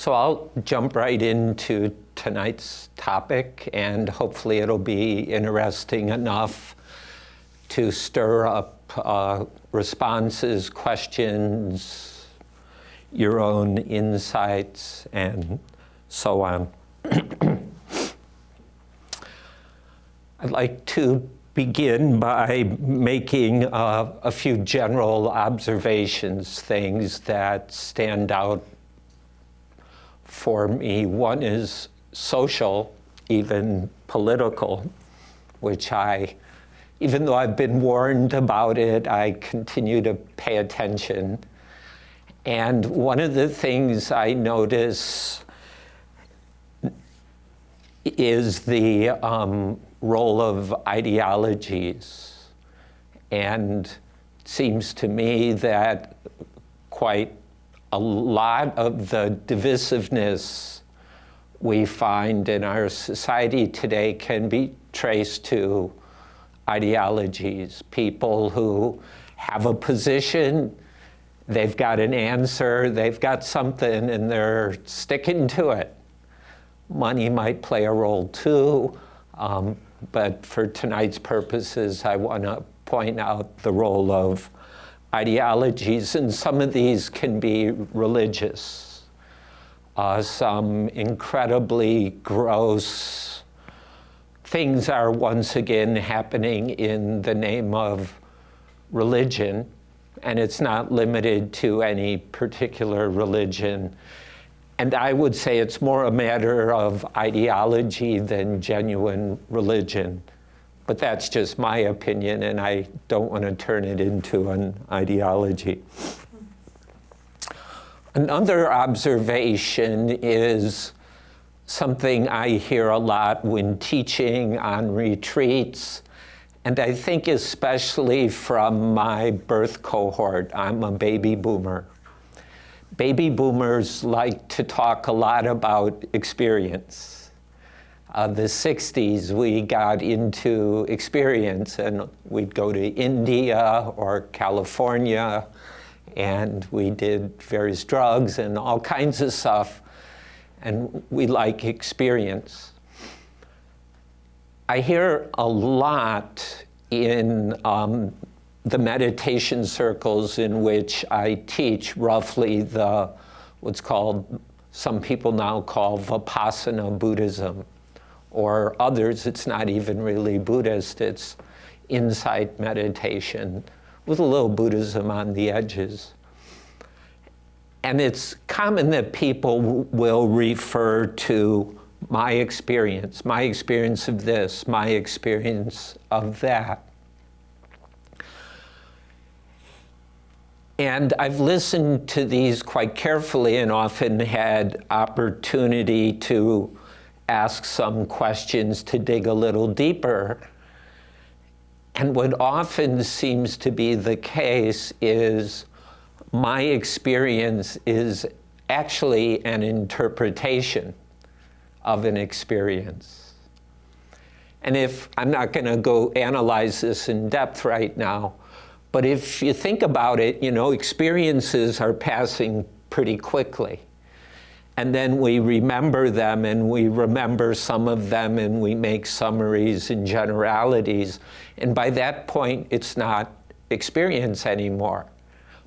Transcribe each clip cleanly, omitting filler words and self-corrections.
So I'll jump right into tonight's topic, and hopefully it'll be interesting enough to stir up responses, questions, your own insights, and so on. I'd like to begin by making a few general observations, things that stand out for me. One is social, even political, which even though I've been warned about it, I continue to pay attention. And one of the things I notice is the role of ideologies. And it seems to me that quite a lot of the divisiveness we find in our society today can be traced to ideologies. People who have a position, they've got an answer, they've got something, and they're sticking to it. Money might play a role too, but for tonight's purposes, I want to point out the role of ideologies, and some of these can be religious. Some incredibly gross things are once again happening in the name of religion, and it's not limited to any particular religion. And I would say it's more a matter of ideology than genuine religion. But that's just my opinion, and I don't want to turn it into an ideology. Another observation is something I hear a lot when teaching on retreats, and I think especially from my birth cohort. I'm a baby boomer. Baby boomers like to talk a lot about experience. The 60s, we got into experience, and we'd go to India or California, and we did various drugs and all kinds of stuff, and we like experience. I hear a lot in the meditation circles in which I teach, roughly what's called, some people now call Vipassana Buddhism. Or others, it's not even really Buddhist, it's insight meditation with a little Buddhism on the edges. And it's common that people will refer to my experience of this, my experience of that. And I've listened to these quite carefully and often had opportunity to ask some questions to dig a little deeper. And what often seems to be the case is my experience is actually an interpretation of an experience. And I'm not going to go analyze this in depth right now, but if you think about it, experiences are passing pretty quickly. And then we remember them, and we remember some of them, and we make summaries and generalities. And by that point, it's not experience anymore.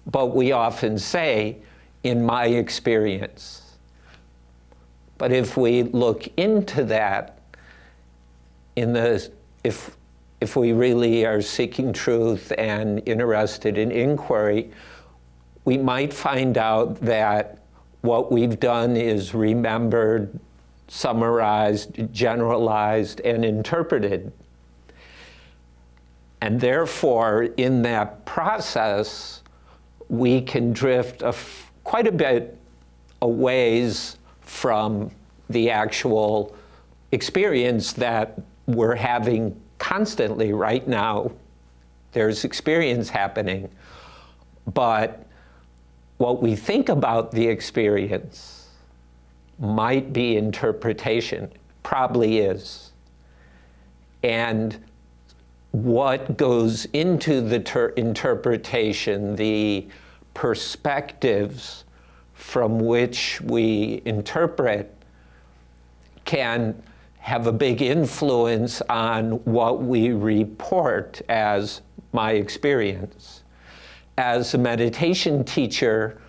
But we often say, in my experience. But if we look into that, if we really are seeking truth and interested in inquiry, we might find out that what we've done is remembered, summarized, generalized, and interpreted. And therefore, in that process, we can drift quite a bit a ways from the actual experience that we're having constantly right now. There's experience happening, but what we think about the experience might be interpretation, probably is. And what goes into the interpretation, the perspectives, from which we interpret can have a big influence on what we report as my experience. As a meditation teacher,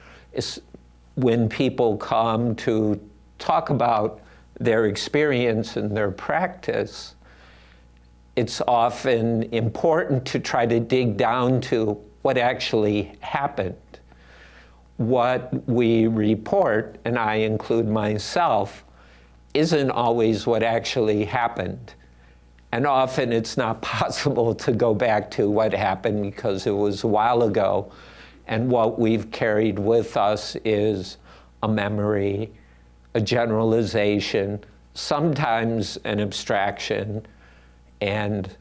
when people come to talk about their experience and their practice, it's often important to try to dig down to what actually happened. What we report, and I include myself, isn't always what actually happened. And often it's not possible to go back to what happened because it was a while ago. And what we've carried with us is a memory, a generalization, sometimes an abstraction, and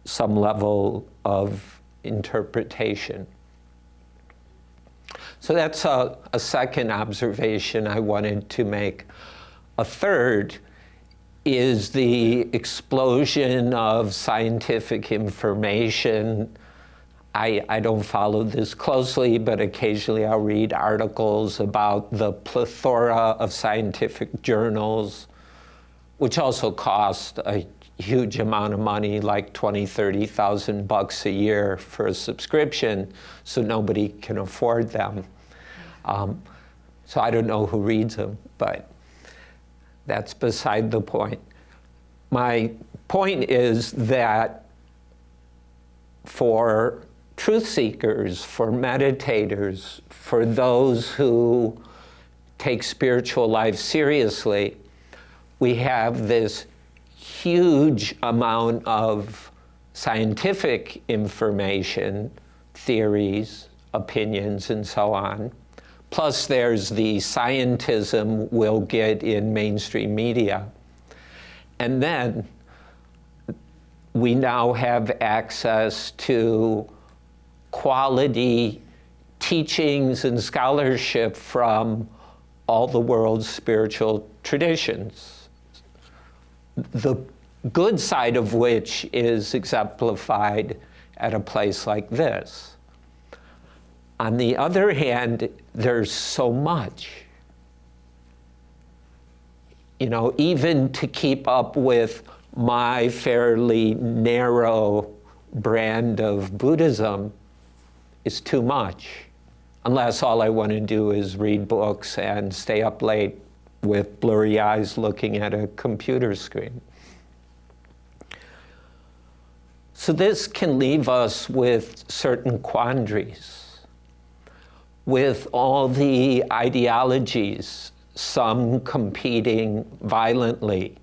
some level of interpretation. So that's a second observation I wanted to make. A third is the explosion of scientific information. I don't follow this closely, but occasionally I'll read articles about the plethora of scientific journals, which also cost a huge amount of money, like $20,000, $30,000 a year for a subscription, so nobody can afford them. So I don't know who reads them, but that's beside the point. My point is that for truth seekers, for meditators, for those who take spiritual life seriously, we have this huge amount of scientific information, theories, opinions, and so on. Plus there's the scientism we'll get in mainstream media. And then we now have access to quality teachings and scholarship from all the world's spiritual traditions, the good side of which is exemplified at a place like this. On the other hand, there's so much. You know, even to keep up with my fairly narrow brand of Buddhism is too much, unless all I want to do is read books and stay up late with blurry eyes looking at a computer screen. So this can leave us with certain quandaries, with all the ideologies, some competing violently,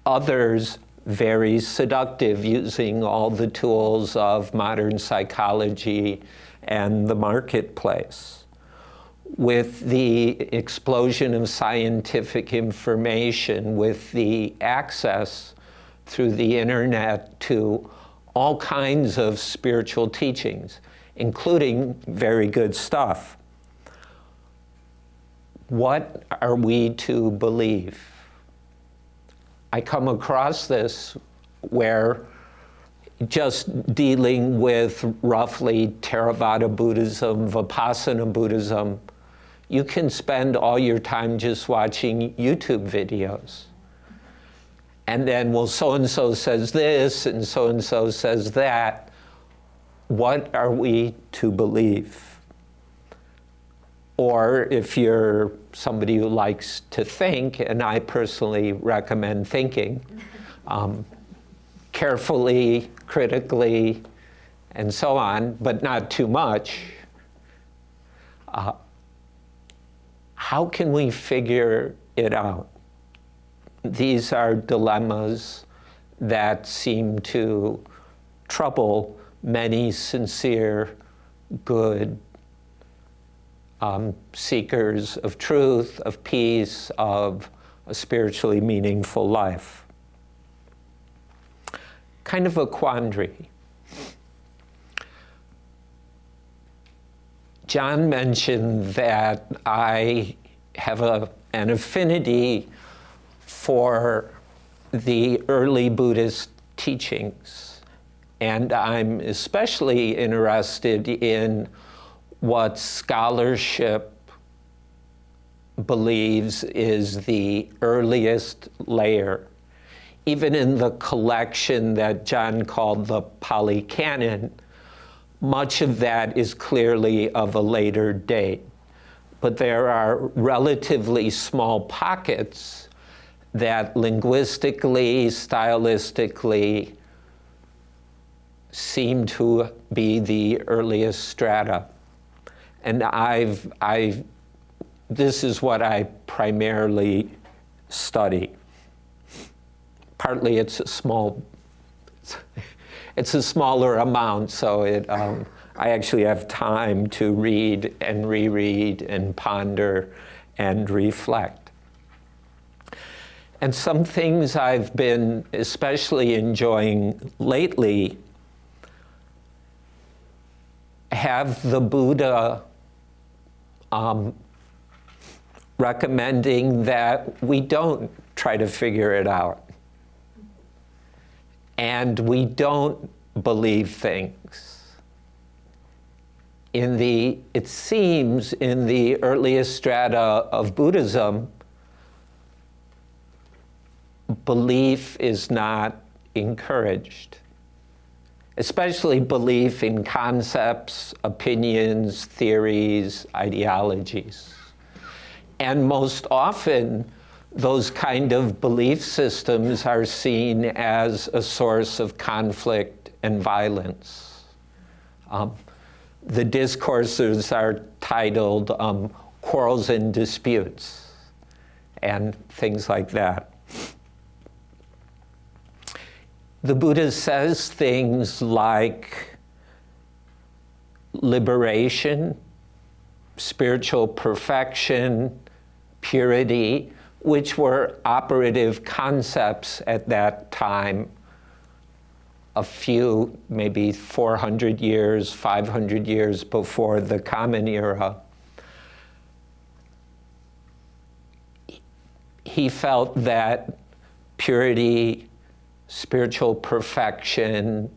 others very seductive, using all the tools of modern psychology and the marketplace. With the explosion of scientific information, with the access through the internet to all kinds of spiritual teachings, including very good stuff. What are we to believe? I come across this where just dealing with roughly Theravada Buddhism, Vipassana Buddhism, you can spend all your time just watching YouTube videos. And then, well, so-and-so says this, and so-and-so says that. What are we to believe? Or if you're somebody who likes to think, and I personally recommend thinking, carefully, critically, and so on, but not too much, how can we figure it out? These are dilemmas that seem to trouble many sincere, good seekers of truth, of peace, of a spiritually meaningful life. Kind of a quandary. John mentioned that I have an affinity for the early Buddhist teachings, and I'm especially interested in what scholarship believes is the earliest layer. Even in the collection that John called the Pali Canon, much of that is clearly of a later date. But there are relatively small pockets that linguistically, stylistically, seem to be the earliest strata. And this is what I primarily study. Partly it's a smaller amount, so I actually have time to read and reread and ponder and reflect. And some things I've been especially enjoying lately have the Buddha recommending that we don't try to figure it out. And we don't believe things. It seems in the earliest strata of Buddhism, belief is not encouraged, especially belief in concepts, opinions, theories, ideologies. And most often, those kind of belief systems are seen as a source of conflict and violence. The discourses are titled Quarrels and Disputes, and things like that. The Buddha says things like liberation, spiritual perfection, purity, which were operative concepts at that time, a few, maybe 400 years, 500 years before the Common Era. He felt that purity, spiritual perfection,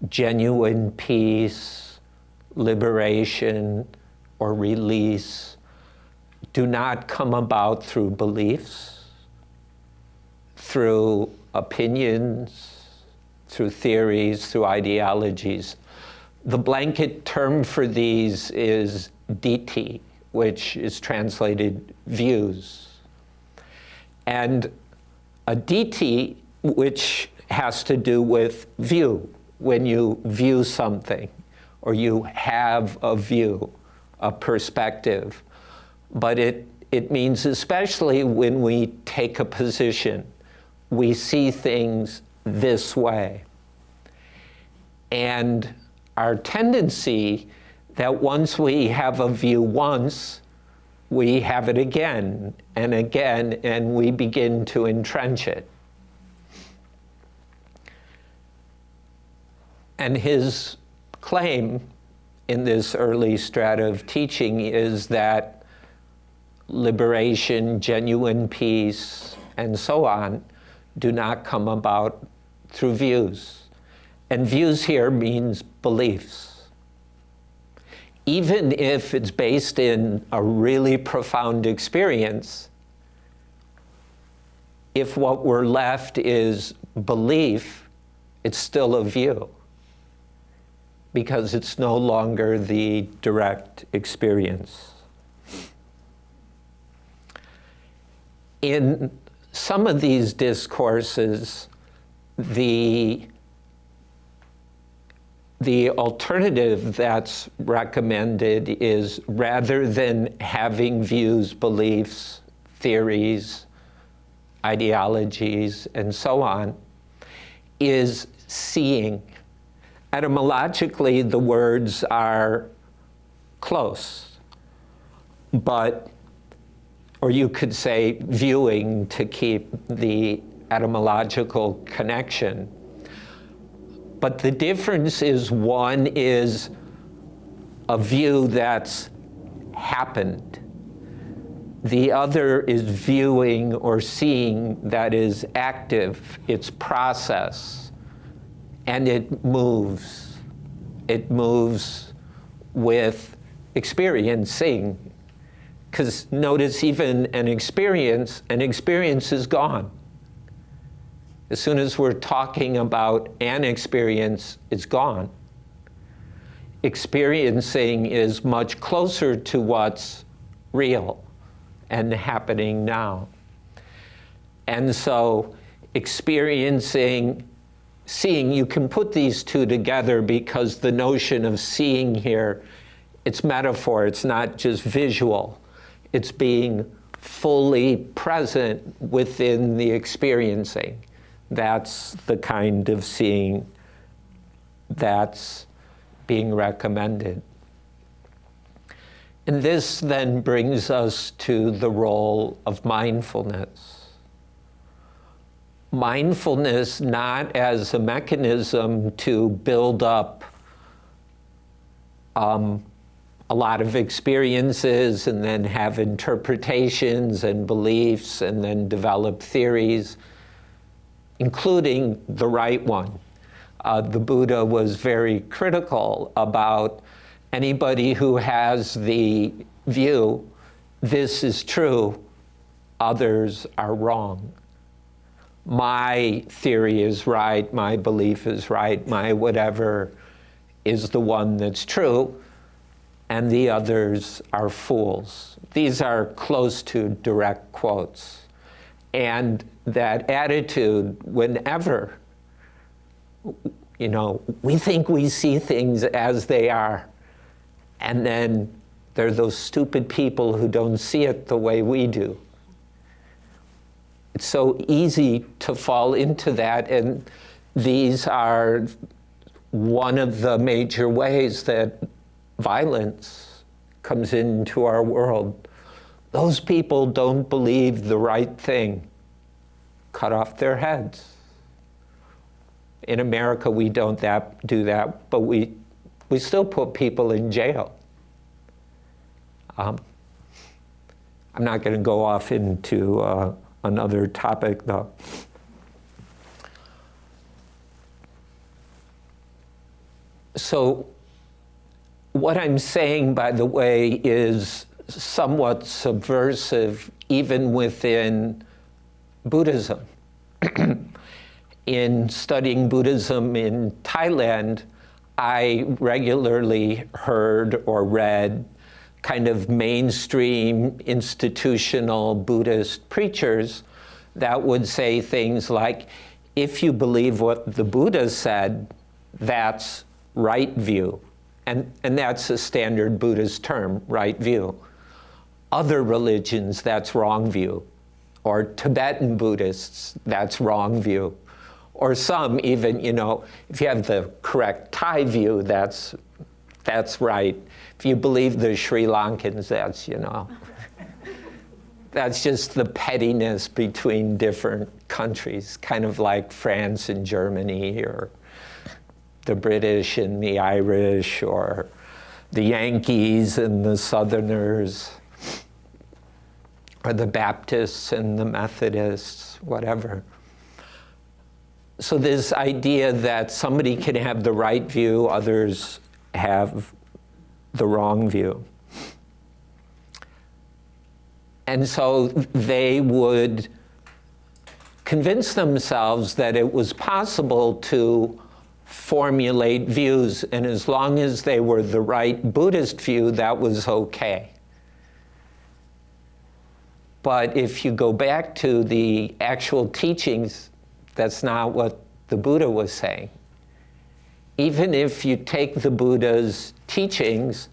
genuine peace, liberation, or release do not come about through beliefs, through opinions, through theories, through ideologies. The blanket term for these is ditthi, which is translated views. And a ditthi, which has to do with view, when you view something, or you have a view, a perspective. But it means especially when we take a position, we see things this way. And our tendency that once we have a view once, we have it again and again, and we begin to entrench it. And his claim in this early strata of teaching is that liberation, genuine peace, and so on do not come about through views. And views here means beliefs. Even if it's based in a really profound experience, if what we're left is belief, it's still a view, because it's no longer the direct experience. In some of these discourses, the alternative that's recommended is, rather than having views, beliefs, theories, ideologies, and so on, is seeing. Etymologically, the words are close, or you could say viewing to keep the etymological connection. But the difference is, one is a view that's happened. The other is viewing or seeing that is active, it's process, and it moves. It moves with experiencing. Because notice, even an experience is gone. As soon as we're talking about an experience, it's gone. Experiencing is much closer to what's real and happening now. And so experiencing, seeing, you can put these two together because the notion of seeing here, it's metaphor, it's not just visual. It's being fully present within the experiencing. That's the kind of seeing that's being recommended. And this then brings us to the role of mindfulness. Mindfulness not as a mechanism to build up a lot of experiences and then have interpretations and beliefs and then develop theories, including the right one. The Buddha was very critical about anybody who has the view, this is true, others are wrong. My theory is right, my belief is right, my whatever is the one that's true, and the others are fools. These are close to direct quotes. And that attitude, whenever, we think we see things as they are, and then there are those stupid people who don't see it the way we do. It's so easy to fall into that, and these are one of the major ways that violence comes into our world. Those people don't believe the right thing. Cut off their heads. In America, we don't do that, but we still put people in jail. I'm not going to go off into another topic, though. So what I'm saying, by the way, is somewhat subversive even within Buddhism. In studying Buddhism in Thailand, I regularly heard or read kind of mainstream institutional Buddhist preachers that would say things like, if you believe what the Buddha said, that's right view. And that's a standard Buddhist term, right view. Other religions, that's wrong view. Or Tibetan Buddhists, that's wrong view. Or some even, if you have the correct Thai view, that's right. If you believe the Sri Lankans, that's, that's just the pettiness between different countries, kind of like France and Germany, or the British and the Irish, or the Yankees and the Southerners, or the Baptists and the Methodists, whatever. So this idea that somebody can have the right view, others have the wrong view. And so they would convince themselves that it was possible to formulate views, and as long as they were the right Buddhist view, that was okay. But if you go back to the actual teachings, that's not what the Buddha was saying. Even if you take the Buddha's teachings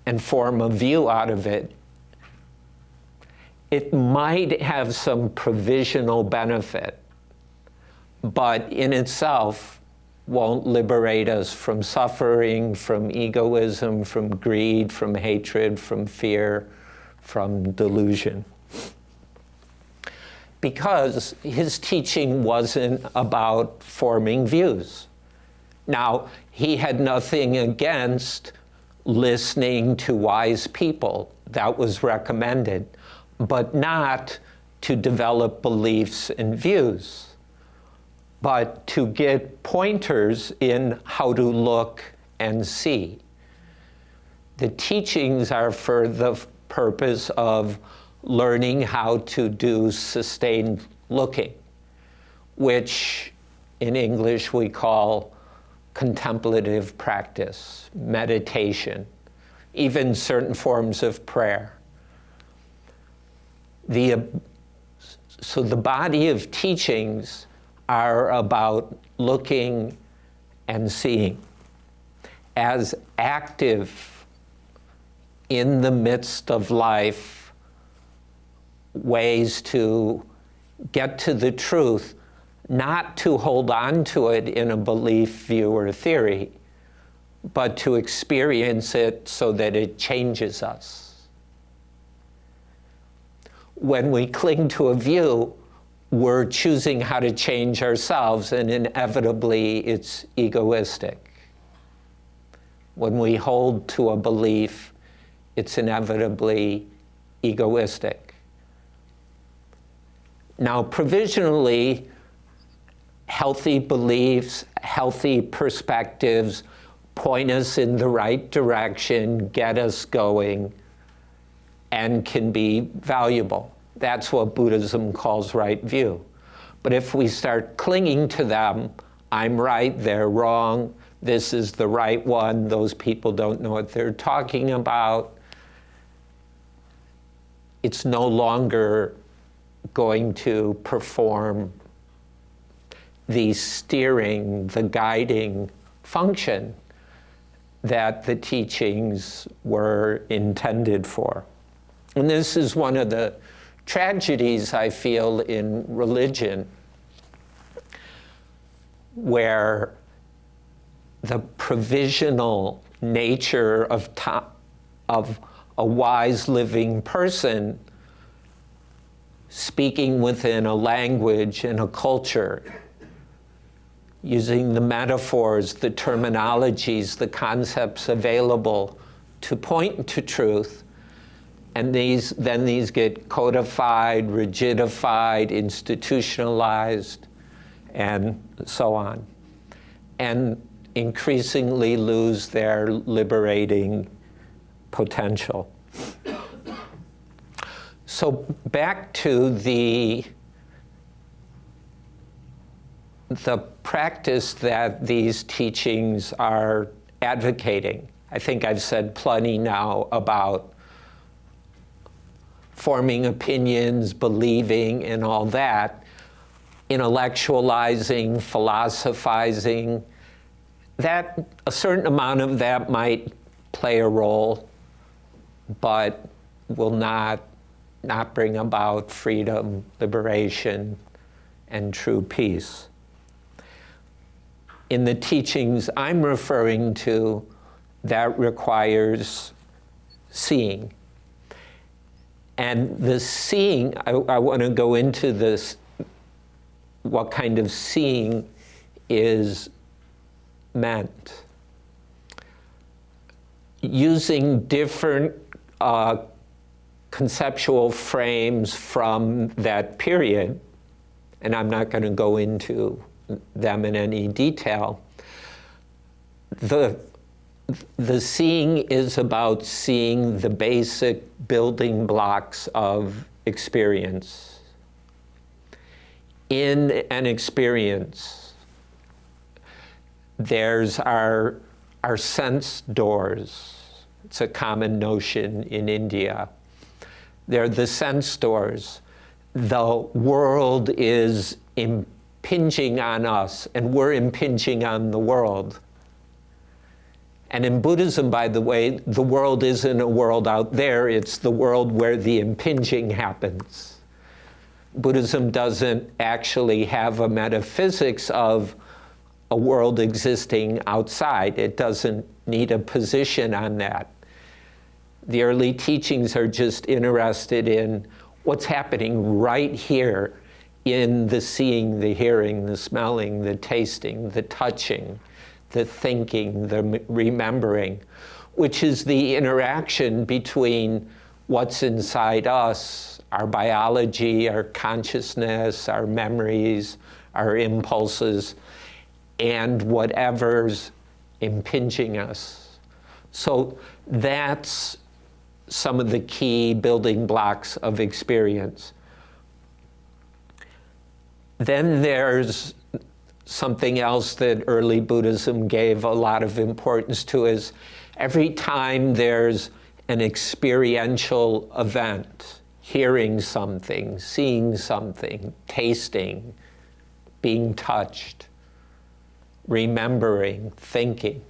and form a view out of it, it might have some provisional benefit, but in itself won't liberate us from suffering, from egoism, from greed, from hatred, from fear, from delusion. Because his teaching wasn't about forming views. Now, he had nothing against listening to wise people. That was recommended, but not to develop beliefs and views, but to get pointers in how to look and see. The teachings are for the purpose of learning how to do sustained looking, which in English we call contemplative practice, meditation, even certain forms of prayer. So the body of teachings are about looking and seeing as active in the midst of life ways to get to the truth, not to hold on to it in a belief, view, or theory, but to experience it so that it changes us. When we cling to a view, we're choosing how to change ourselves, and inevitably it's egoistic. When we hold to a belief, it's inevitably egoistic. Now, provisionally, healthy beliefs, healthy perspectives point us in the right direction, get us going, and can be valuable. That's what Buddhism calls right view. But if we start clinging to them, I'm right, they're wrong, this is the right one, those people don't know what they're talking about, it's no longer going to perform the steering, the guiding function that the teachings were intended for. And this is one of the tragedies I feel in religion, where the provisional nature of a wise living person speaking within a language and a culture, using the metaphors, the terminologies, the concepts available to point to truth, and then these get codified, rigidified, institutionalized, and so on, and increasingly lose their liberating potential. So back to the practice that these teachings are advocating. I think I've said plenty now about forming opinions, believing, and all that, intellectualizing, philosophizing, that a certain amount of that might play a role, but will not bring about freedom, liberation, and true peace. In the teachings I'm referring to, that requires seeing. And the seeing, I want to go into this, what kind of seeing is meant. Using different conceptual frames from that period, and I'm not going to go into them in any detail, the seeing is about seeing the basic building blocks of experience. In an experience, there's our sense doors. It's a common notion in India. They're the sense doors. The world is impinging on us, and we're impinging on the world. And in Buddhism, by the way, the world isn't a world out there, it's the world where the impinging happens. Buddhism doesn't actually have a metaphysics of a world existing outside. It doesn't need a position on that. The early teachings are just interested in what's happening right here in the seeing, the hearing, the smelling, the tasting, the touching, the thinking, the remembering, which is the interaction between what's inside us, our biology, our consciousness, our memories, our impulses, and whatever's impinging us. So that's some of the key building blocks of experience. Then there's something else that early Buddhism gave a lot of importance to, is every time there's an experiential event, hearing something, seeing something, tasting, being touched, remembering, thinking.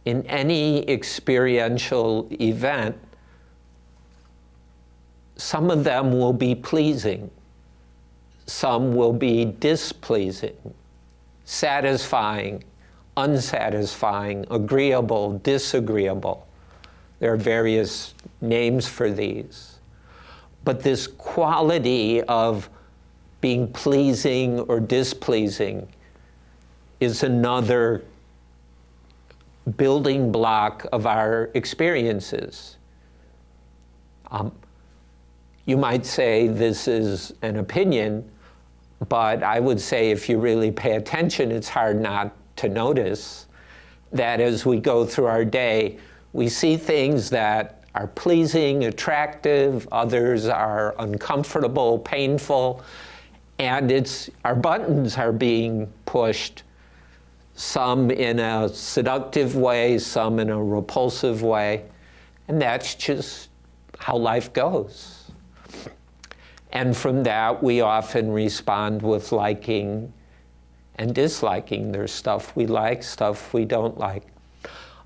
In any experiential event, some of them will be pleasing, some will be displeasing, satisfying, unsatisfying, agreeable, disagreeable. There are various names for these. But this quality of being pleasing or displeasing is another building block of our experiences. You might say this is an opinion, but I would say if you really pay attention, it's hard not to notice that as we go through our day, we see things that are pleasing, attractive, others are uncomfortable, painful, and our buttons are being pushed, some in a seductive way, some in a repulsive way, and that's just how life goes. And from that, we often respond with liking and disliking. There's stuff we like, stuff we don't like.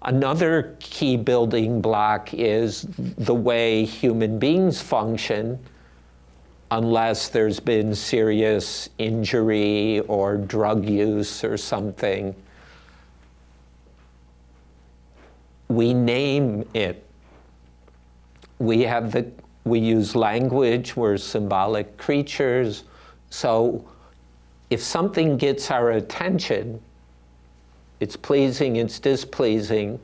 Another key building block is the way human beings function, unless there's been serious injury or drug use or something. We name it. We use language, we're symbolic creatures. So if something gets our attention, it's pleasing, it's displeasing,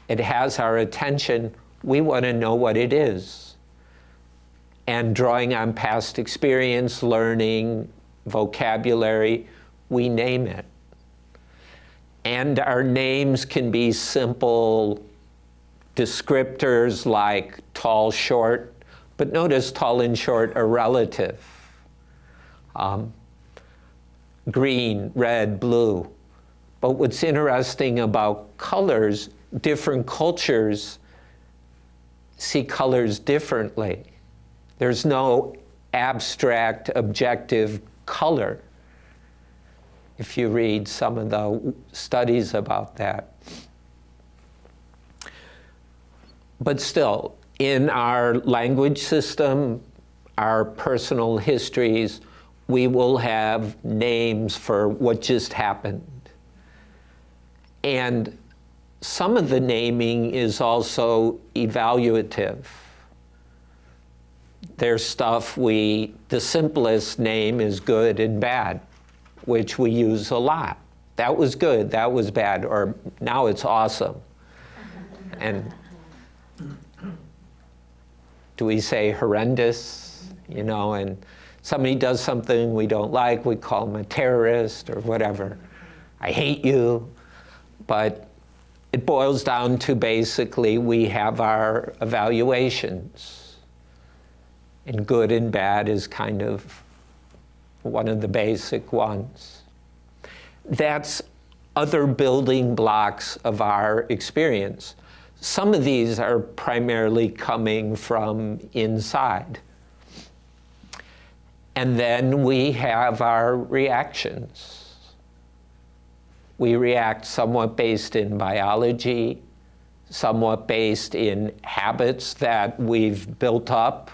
it has our attention, we want to know what it is. And drawing on past experience, learning, vocabulary, we name it. And our names can be simple descriptors like tall, short, but notice tall and short are relative. Green, red, blue. But what's interesting about colors, different cultures see colors differently. There's no abstract, objective color, if you read some of the studies about that. But still, in our language system, our personal histories, we will have names for what just happened. And some of the naming is also evaluative. There's stuff the simplest name is good and bad, which we use a lot. That was good, that was bad, or now it's awesome. And do we say horrendous? And somebody does something we don't like, we call them a terrorist or whatever. I hate you. But it boils down to basically we have our evaluations. And good and bad is kind of one of the basic ones. That's other building blocks of our experience. Some of these are primarily coming from inside. And then we have our reactions. We react somewhat based in biology, somewhat based in habits that we've built up,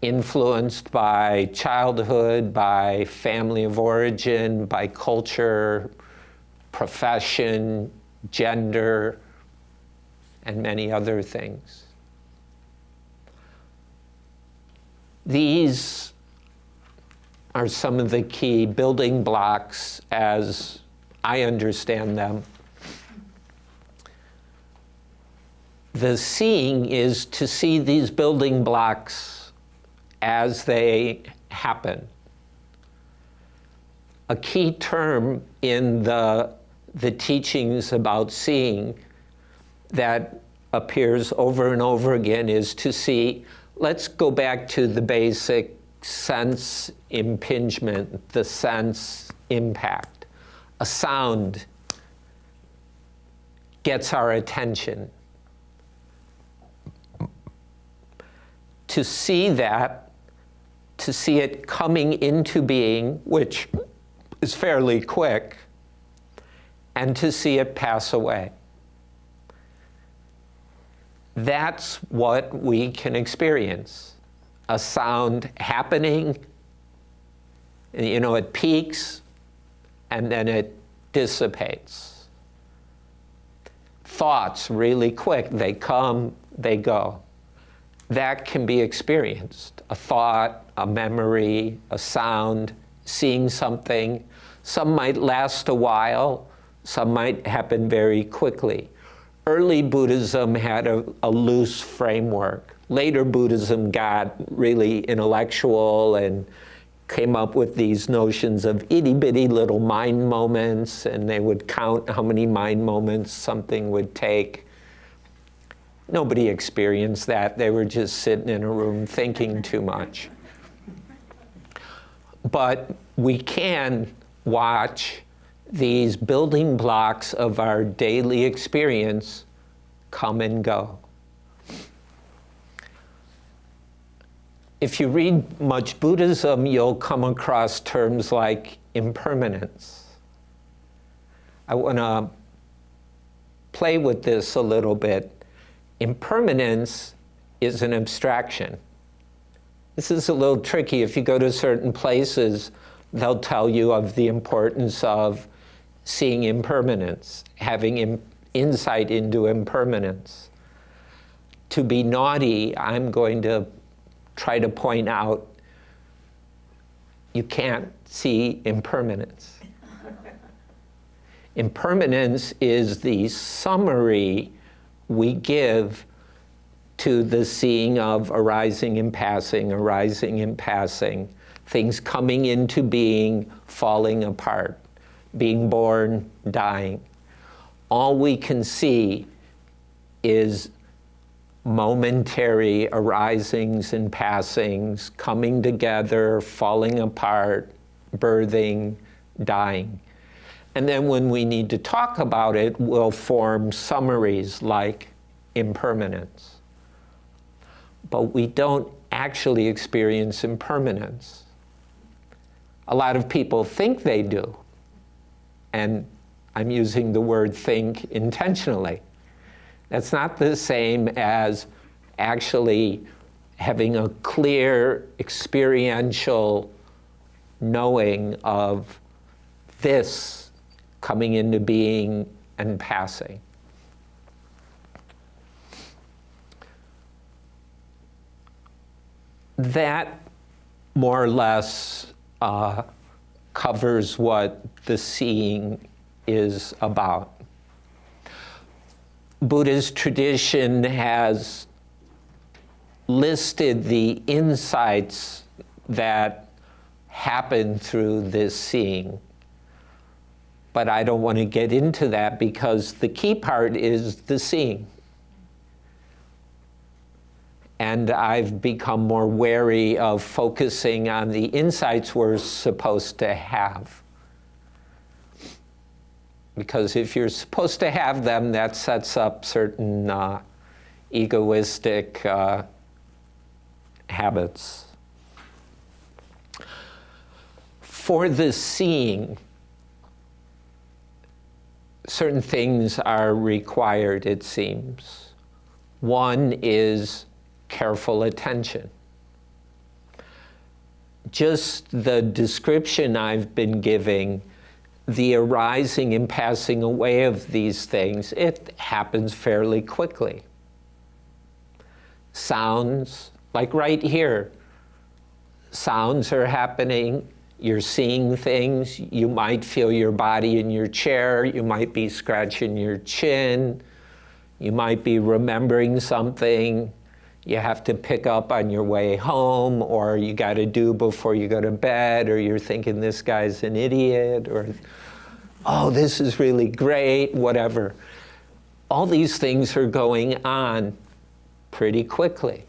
influenced by childhood, by family of origin, by culture, profession, gender, and many other things. These are some of the key building blocks as I understand them. The seeing is to see these building blocks as they happen. A key term in the teachings about seeing that appears over and over again is to see, let's go back to the basic sense impingement, the sense impact. A sound gets our attention. To see that, to see it coming into being, which is fairly quick, and to see it pass away. That's what we can experience. A sound happening, you know, it peaks, and then it dissipates. Thoughts really quick, they come, they go. That can be experienced. A thought, a memory, a sound, seeing something. Some might last a while, some might happen very quickly. Early Buddhism had a loose framework. Later Buddhism got really intellectual and came up with these notions of itty-bitty little mind moments, and they would count how many mind moments something would take. Nobody experienced that. They were just sitting in a room thinking too much. But we can watch these building blocks of our daily experience come and go. If you read much Buddhism, you'll come across terms like impermanence. I want to play with this a little bit. Impermanence is an abstraction. This is a little tricky. If you go to certain places, they'll tell you of the importance of seeing impermanence, having insight into impermanence. To be naughty, I'm going to try to point out you can't see impermanence. Impermanence is the summary we give to the seeing of arising and passing, things coming into being, falling apart, being born, dying. All we can see is momentary arisings and passings, coming together, falling apart, birthing, dying. And then when we need to talk about it, we'll form summaries like impermanence. But we don't actually experience impermanence. A lot of people think they do. And I'm using the word think intentionally. That's not the same as actually having a clear experiential knowing of this coming into being and passing. That more or less covers what the seeing is about. Buddhist tradition has listed the insights that happen through this seeing. But I don't want to get into that because the key part is the seeing. And I've become more wary of focusing on the insights we're supposed to have. Because if you're supposed to have them, that sets up certain egoistic habits. For the seeing, certain things are required, it seems. One is careful attention. Just the description I've been giving, the arising and passing away of these things, it happens fairly quickly. Sounds, like right here, sounds are happening, you're seeing things, you might feel your body in your chair, you might be scratching your chin, you might be remembering something you have to pick up on your way home, or you got to do before you go to bed, or you're thinking this guy's an idiot, or oh, this is really great, whatever. all these things are going on pretty quickly.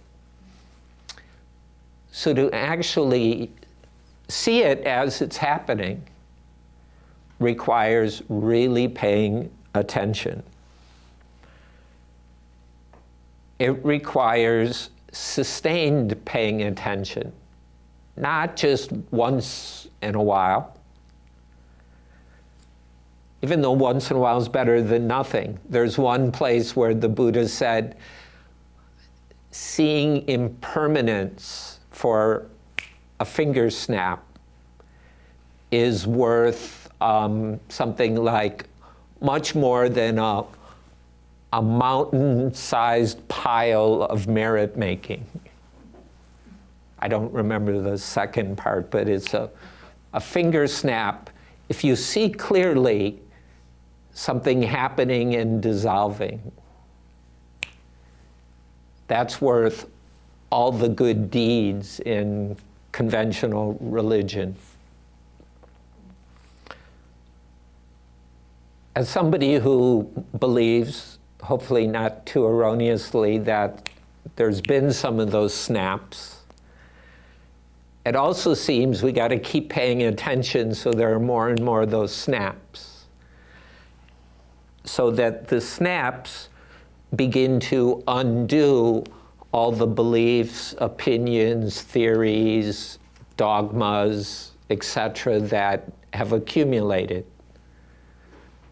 So to actually see it as it's happening requires really paying attention. It requires sustained paying attention, not just once in a while. Even though once in a while is better than nothing. There's one place where the Buddha said, seeing impermanence for a finger snap is worth something like much more than a mountain-sized pile of merit making. I don't remember the second part, but it's a finger snap. If you see clearly something happening and dissolving, that's worth all the good deeds in conventional religion. As somebody who believes, hopefully not too erroneously, that there's been some of those snaps, it also seems we got to keep paying attention so there are more and more of those snaps, so that the snaps begin to undo all the beliefs, opinions, theories, dogmas, etc. that have accumulated.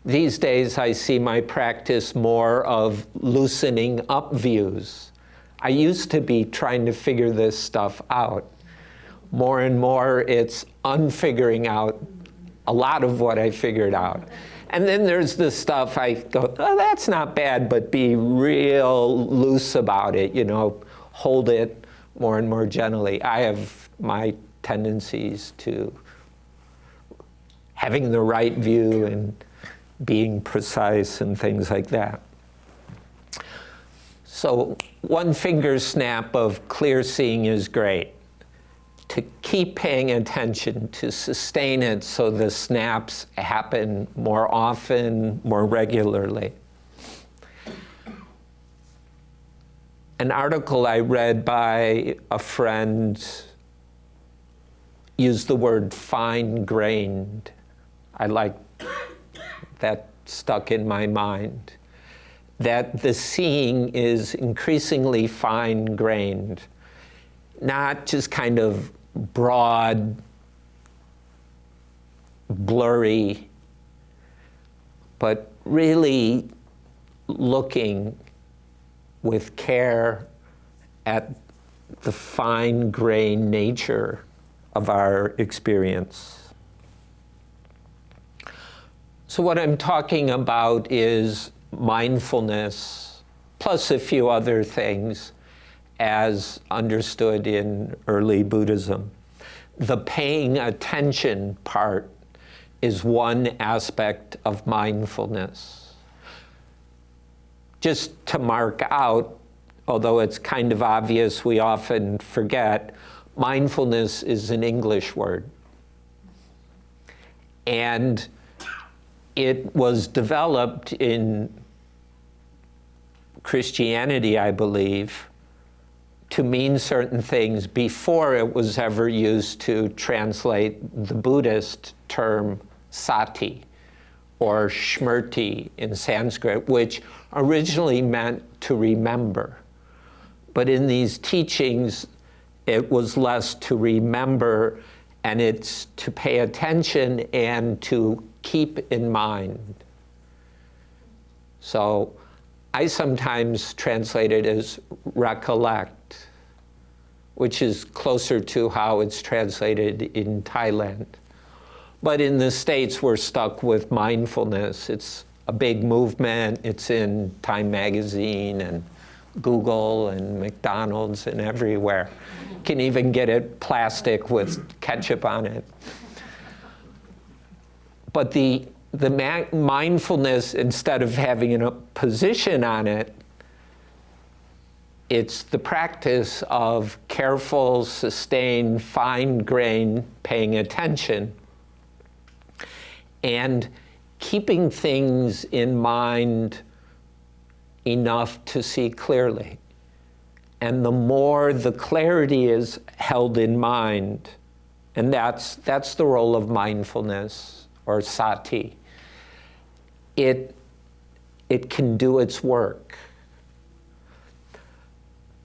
These days I see my practice more of loosening up views. I used to be trying to figure this stuff out. More and more it's unfiguring out a lot of what I figured out. And then there's the stuff I go, oh, that's not bad, but be real loose about it, you know, hold it more and more gently. I have my tendencies to having the right view and being precise and things like that. So one finger snap of clear seeing is great. To keep paying attention, to sustain it so the snaps happen more often, more regularly. An article I read by a friend used the word fine-grained. I like that, stuck in my mind. That the seeing is increasingly fine-grained, not just kind of broad, blurry, but really looking with care at the fine-grained nature of our experience. So what I'm talking about is mindfulness, plus a few other things, as understood in early Buddhism. The paying attention part is one aspect of mindfulness. Just to mark out, although it's kind of obvious, we often forget, mindfulness is an English word. And it was developed in Christianity, I believe, to mean certain things before it was ever used to translate the Buddhist term sati, or smrti in Sanskrit, which originally meant to remember. But in these teachings, it was less to remember, and it's to pay attention and to keep in mind. So I sometimes translate it as recollect, which is closer to how it's translated in Thailand. But in the States, we're stuck with mindfulness. It's a big movement. It's in Time Magazine and Google and McDonald's and everywhere. You can even get it plastic with ketchup on it. But the mindfulness, instead of having a position on it, it's the practice of careful, sustained, fine-grained paying attention and keeping things in mind enough to see clearly. And the more the clarity is held in mind, and that's the role of mindfulness or sati, it can do its work.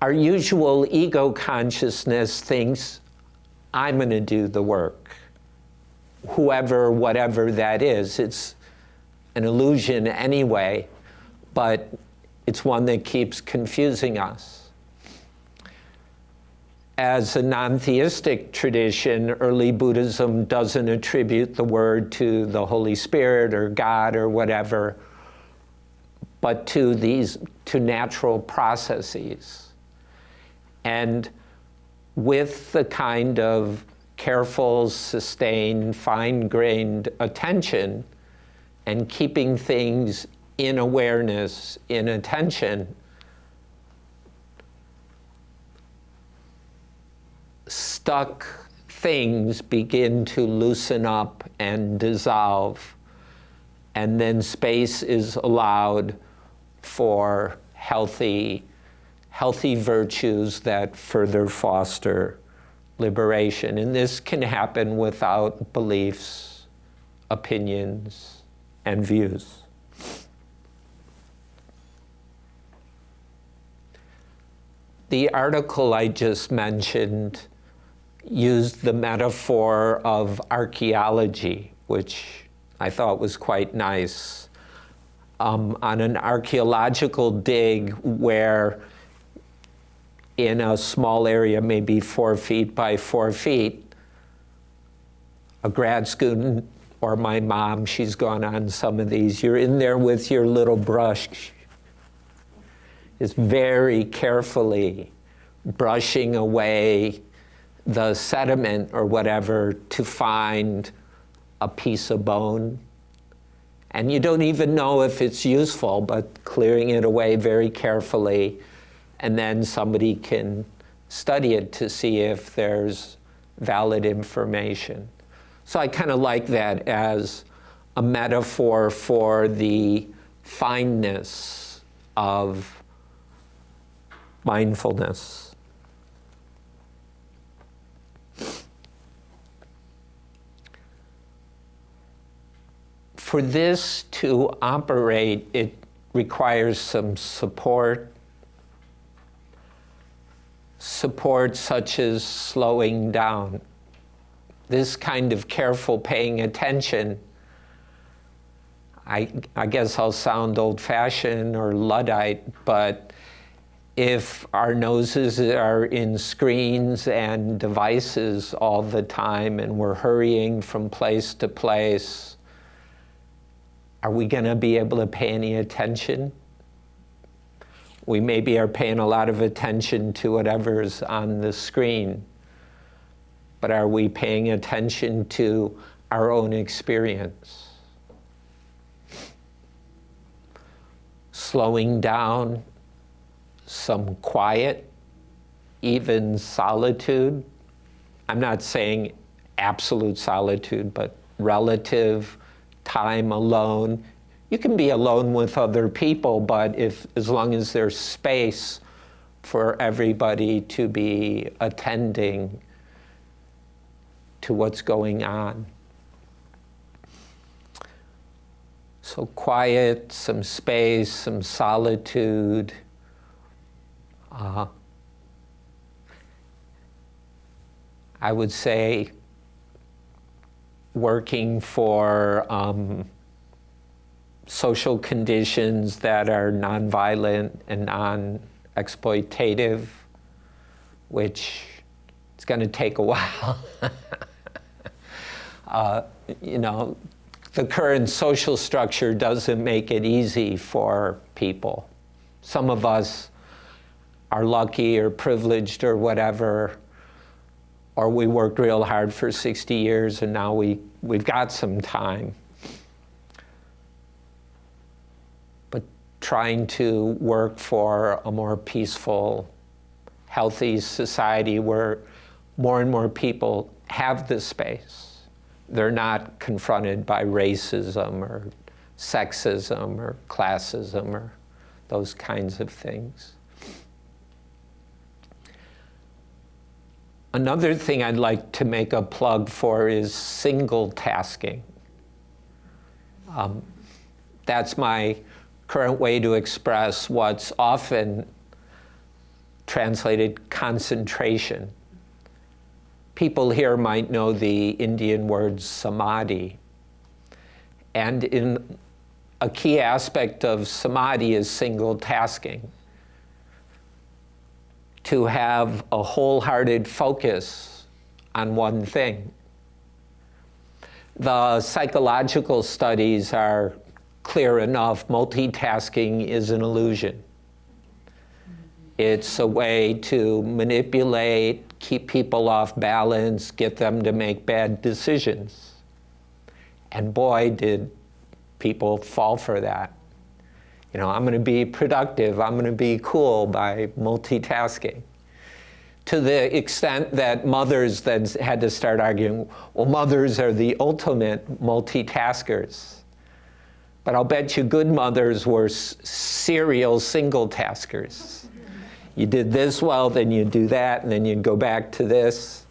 Our usual ego consciousness thinks, I'm going to do the work. Whoever, whatever that is, it's an illusion anyway, but it's one that keeps confusing us. As a non-theistic tradition, early Buddhism doesn't attribute the word to the Holy Spirit or God or whatever, but to natural processes. And with the kind of careful, sustained, fine-grained attention and keeping things in awareness, in attention, stuck things begin to loosen up and dissolve, and then space is allowed for healthy virtues that further foster liberation. And this can happen without beliefs, opinions, and views. The article I just mentioned used the metaphor of archaeology, which I thought was quite nice. On an archaeological dig where in a small area, maybe 4 feet by 4 feet, a grad student or my mom, she's gone on some of these, you're in there with your little brush, is very carefully brushing away the sediment or whatever to find a piece of bone. And you don't even know if it's useful, but clearing it away very carefully, and then somebody can study it to see if there's valid information. So I kind of like that as a metaphor for the fineness of mindfulness. For this to operate, it requires some support such as slowing down. This kind of careful paying attention, I guess I'll sound old-fashioned or Luddite, but if our noses are in screens and devices all the time and we're hurrying from place to place, are we going to be able to pay any attention? We maybe are paying a lot of attention to whatever's on the screen, but are we paying attention to our own experience? Slowing down, some quiet, even solitude. I'm not saying absolute solitude, but relative time alone. You can be alone with other people, but as long as there's space for everybody to be attending to what's going on. So quiet, some space, some solitude. I would say working for social conditions that are nonviolent and non-exploitative, which it's going to take a while. The current social structure doesn't make it easy for people. Some of us are lucky or privileged or whatever, or we worked real hard for 60 years and now we've got some time. But trying to work for a more peaceful, healthy society where more and more people have this space. They're not confronted by racism or sexism or classism or those kinds of things. Another thing I'd like to make a plug for is single tasking. That's my current way to express what's often translated concentration. People here might know the Indian word samadhi. And in a key aspect of samadhi is single tasking. To have a wholehearted focus on one thing. The psychological studies are clear enough. Multitasking is an illusion. It's a way to manipulate, keep people off balance, get them to make bad decisions. And boy, did people fall for that. You know, I'm going to be productive, I'm going to be cool by multitasking. To the extent that mothers then had to start arguing, well, mothers are the ultimate multitaskers. But I'll bet you good mothers were serial single taskers. You did this well, then you'd do that, and then you'd go back to this.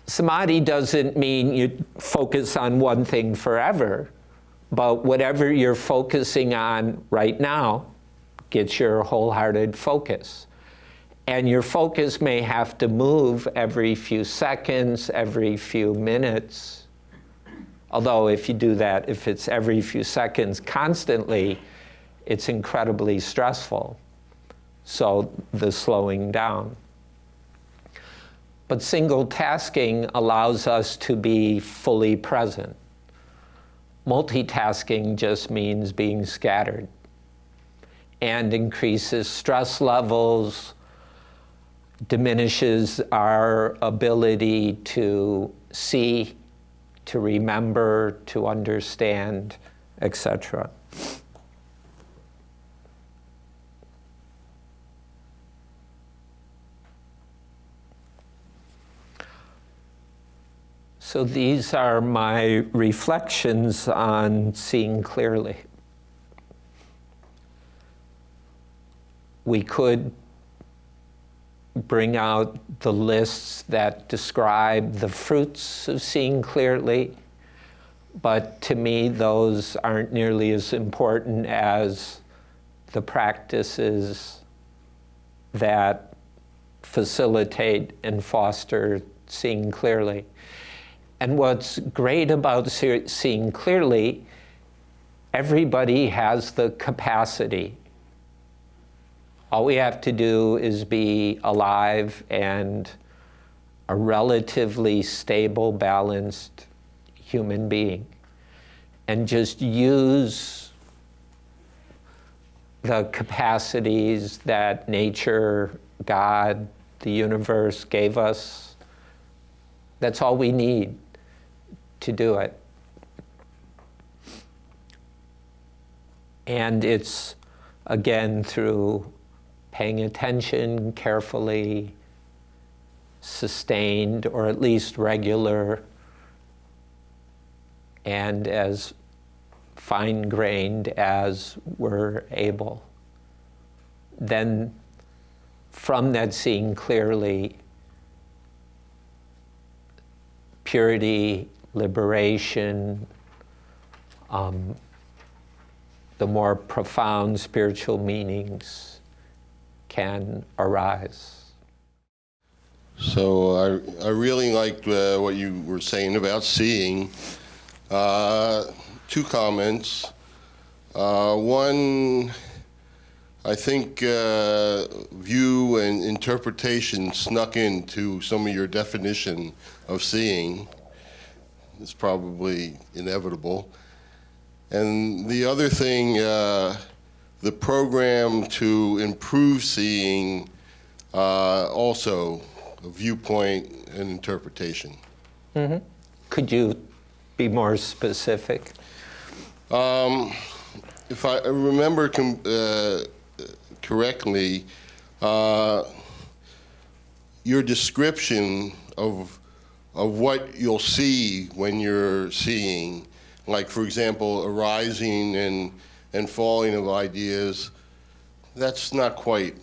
Samadhi doesn't mean you focus on one thing forever. But whatever you're focusing on right now gets your wholehearted focus. And your focus may have to move every few seconds, every few minutes. Although if you do that, if it's every few seconds constantly, it's incredibly stressful. So the slowing down. But single tasking allows us to be fully present. Multitasking just means being scattered and increases stress levels, diminishes our ability to see, to remember, to understand, etc. So these are my reflections on seeing clearly. We could bring out the lists that describe the fruits of seeing clearly, but to me those aren't nearly as important as the practices that facilitate and foster seeing clearly. And what's great about seeing clearly, everybody has the capacity. All we have to do is be alive and a relatively stable, balanced human being. And just use the capacities that nature, God, the universe gave us. That's all we need to do it. And it's, again, through paying attention carefully, sustained, or at least regular, and as fine-grained as we're able. Then, from that seeing clearly, purity, liberation, the more profound spiritual meanings can arise. So I really liked what you were saying about seeing. Two comments. One, I think view and interpretation snuck into some of your definition of seeing. It's probably inevitable. And the other thing, the program to improve seeing, also a viewpoint and interpretation. Mm-hmm. Could you be more specific? If I remember correctly, your description of what you'll see when you're seeing, like for example, arising and and falling of ideas, that's not quite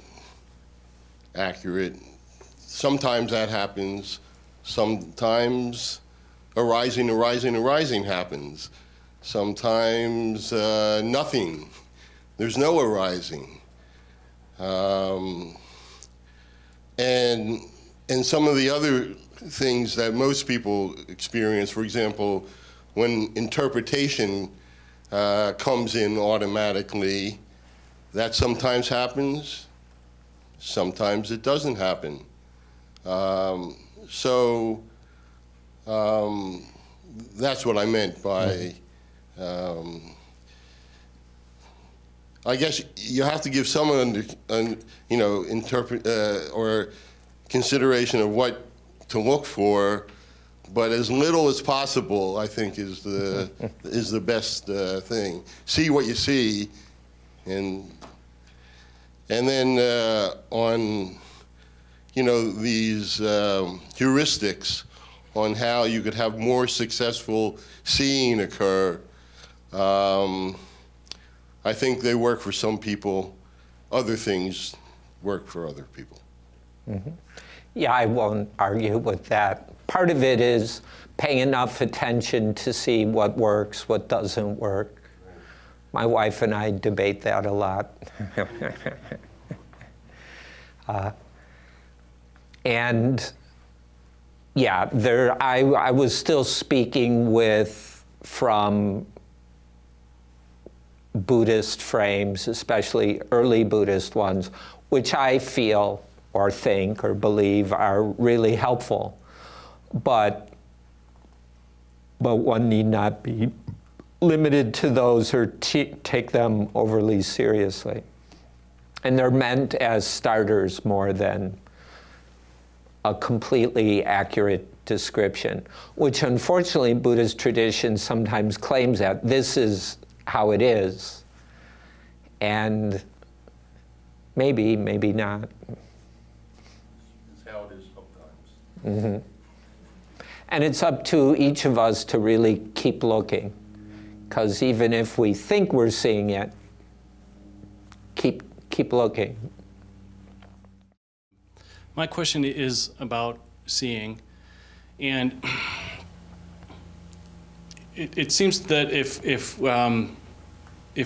accurate. Sometimes that happens. Sometimes arising happens. Sometimes nothing. There's no arising. And some of the other things that most people experience, for example, when interpretation comes in automatically, that sometimes happens, sometimes it doesn't happen. So that's what I meant by, I guess you have to give some or consideration of what to look for, but as little as possible, I think, is the best thing. See what you see, and then on these heuristics on how you could have more successful seeing occur. I think they work for some people. Other things work for other people. Mm-hmm. Yeah, I won't argue with that. Part of it is paying enough attention to see what works, what doesn't work. My wife and I debate that a lot. And yeah, I was still speaking from Buddhist frames, especially early Buddhist ones, which I feel or think or believe are really helpful. But one need not be limited to those or take them overly seriously. And they're meant as starters more than a completely accurate description, which unfortunately Buddhist tradition sometimes claims that this is how it is. And maybe not. It's how it is sometimes. Mm-hmm. And it's up to each of us to really keep looking, because even if we think we're seeing it, keep looking. My question is about seeing, and it seems that if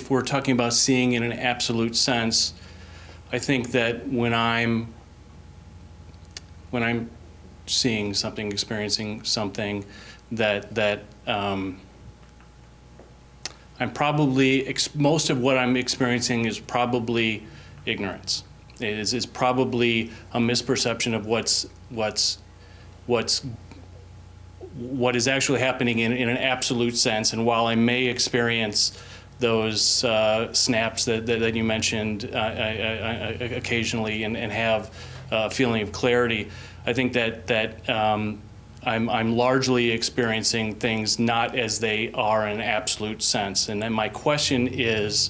we're talking about seeing in an absolute sense, I think that when I'm seeing something, experiencing something, that I'm probably most of what I'm experiencing is probably ignorance. It is probably a misperception of what is actually happening in an absolute sense. And while I may experience those snaps that you mentioned occasionally and have a feeling of clarity, I think that I'm largely experiencing things not as they are in an absolute sense. And then my question is,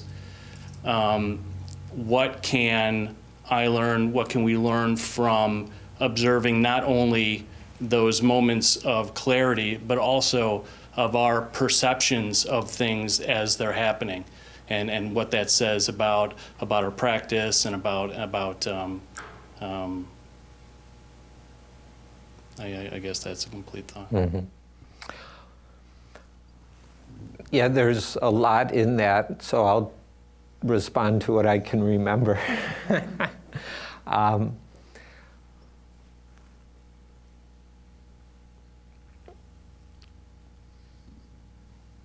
what can I learn, what can we learn from observing not only those moments of clarity, but also of our perceptions of things as they're happening, and what that says about our practice and about I guess that's a complete thought. Mm-hmm. Yeah, there's a lot in that, so I'll respond to what I can remember.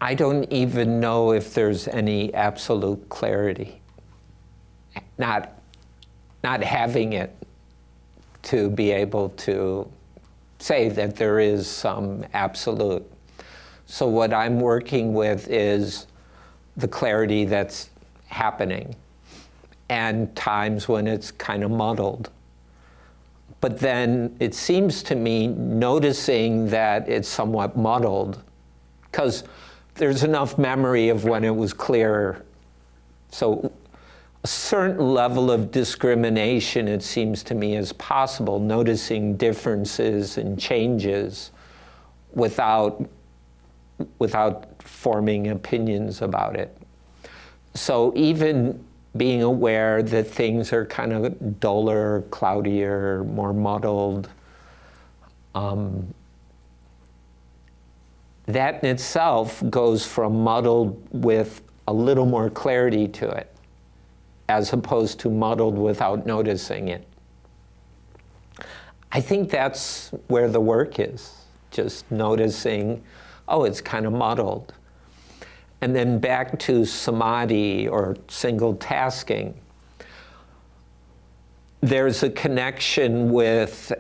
I don't even know if there's any absolute clarity. Not having it to be able to say that there is some absolute. So what I'm working with is the clarity that's happening, and times when it's kind of muddled. But then it seems to me noticing that it's somewhat muddled, because there's enough memory of when it was clear. So a certain level of discrimination, it seems to me, is possible, noticing differences and changes without forming opinions about it. So even being aware that things are kind of duller, cloudier, more muddled, that in itself goes from muddled with a little more clarity to it, as opposed to muddled without noticing it. I think that's where the work is, just noticing, oh, it's kind of muddled. And then back to samadhi or single tasking. There's a connection with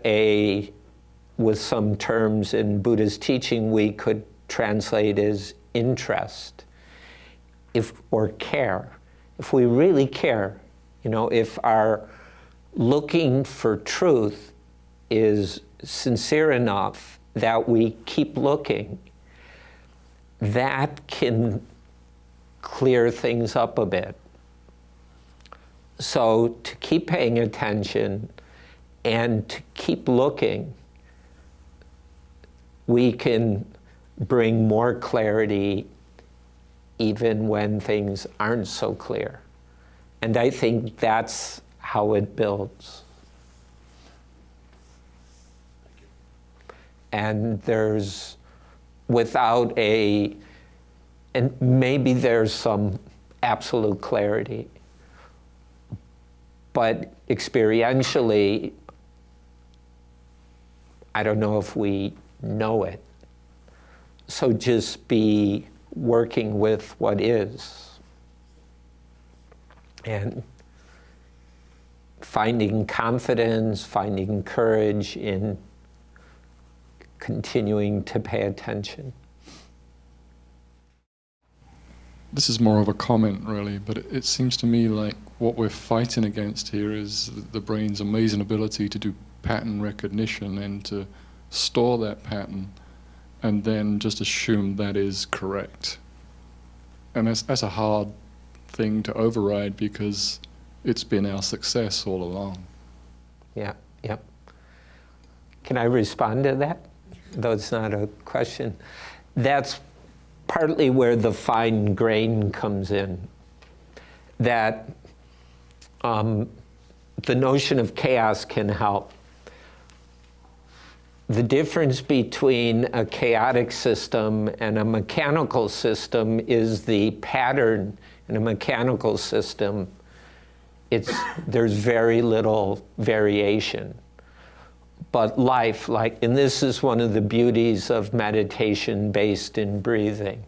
some terms in Buddhist teaching we could translate as interest, or care. If we really care, if our looking for truth is sincere enough that we keep looking, that can clear things up a bit. So to keep paying attention and to keep looking, we can bring more clarity even when things aren't so clear. And I think that's how it builds. And there's, and maybe there's some absolute clarity, but experientially, I don't know if we know it. So just be working with what is and finding confidence, finding courage in continuing to pay attention. This is more of a comment, really, but it seems to me like what we're fighting against here is the brain's amazing ability to do pattern recognition and to store that pattern and then just assume that is correct. And that's a hard thing to override because it's been our success all along. Yeah. Can I respond to that? Though it's not a question. That's partly where the fine grain comes in. That the notion of chaos can help. The difference between a chaotic system and a mechanical system is the pattern in a mechanical system. There's very little variation. But life, and this is one of the beauties of meditation based in breathing.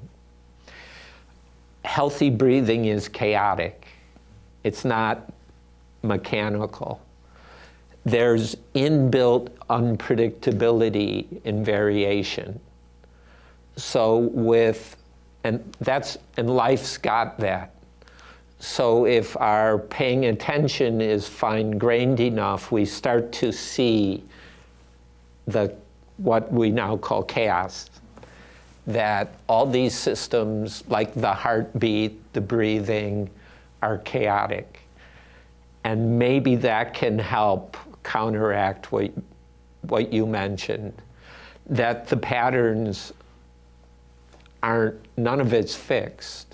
Healthy breathing is chaotic. It's not mechanical. There's inbuilt unpredictability in variation. So and life's got that. So if our paying attention is fine-grained enough, we start to see what we now call chaos. That all these systems, like the heartbeat, the breathing, are chaotic. And maybe that can help counteract what you mentioned, that the patterns none of it's fixed.